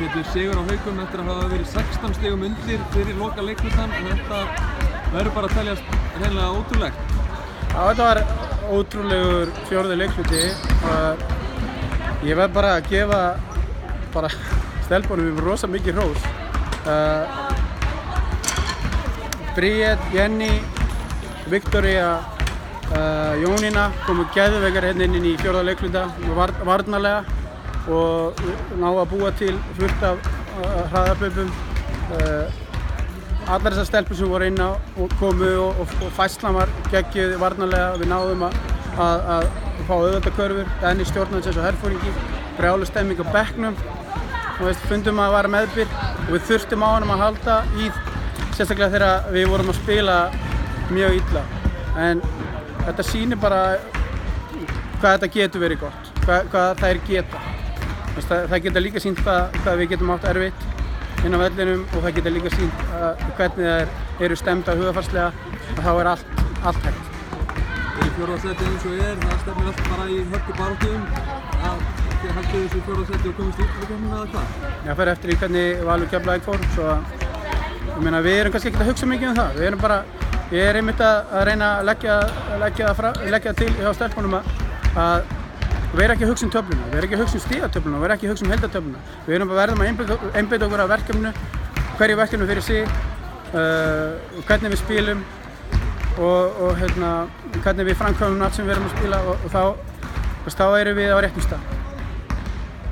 Pétur, sigur á Haukum eftir að hafa verið 16 stigum undir fyrir loka leiklutan en þetta verður bara að teljast hreinlega ótrúlegt. Já, þetta var ótrúlegur fjórði leikluti og ég verð bara að gefa stelpunum rosa mikið hrós. Bríet, Jenny, Viktoría, Jónína komu geðveikar hérna inn í fjórða leikluta varnarlega og ná að búa til fullt af hraðarhlaupum. Allar þessar stelpur sem voru inn á og komu og færslan var geggjuð varnarlega. Við náðum að fá auðvitað Dennis stjórnaði eins og herforingi, brjáluð stemming á bekknum og fundum að vera meðbyr og við þurftum á honum að halda sérstaklega þegar við vorum að spila mjög illa. En þetta sýnir bara hvað þetta getur verið gott, hvað þær geta. Það geta líka sýnt hvað við getum átt erfitt inn á vellinum og það geta líka sýnt hvernig þær eru stemdar hugarfarslega og þá er allt hægt. Í fjórða seti eins og það stefnir allt bara í hörku baráttum að þið haldið þessu í fjórða seti og komist í úrslitakeppnina eða hvað? Já, það fer eftir í hvernig Valur Keflavík fór, svo við erum kannski ekkert að hugsa mikið um það. Ég er einmitt að reyna að leggja til hjá stelpunum að vera ekki að hugsa töfluna, vera ekki að hugsa stigatöfluna, vera ekki að hugsa heildartöfluna. Við erum bara verðum að einbeita okkur af verkefninu, hverju verkefni fyrir sig, hvernig við spilum og hvernig við framkvæmum allt sem við erum að spila og þá erum við á réttum stað.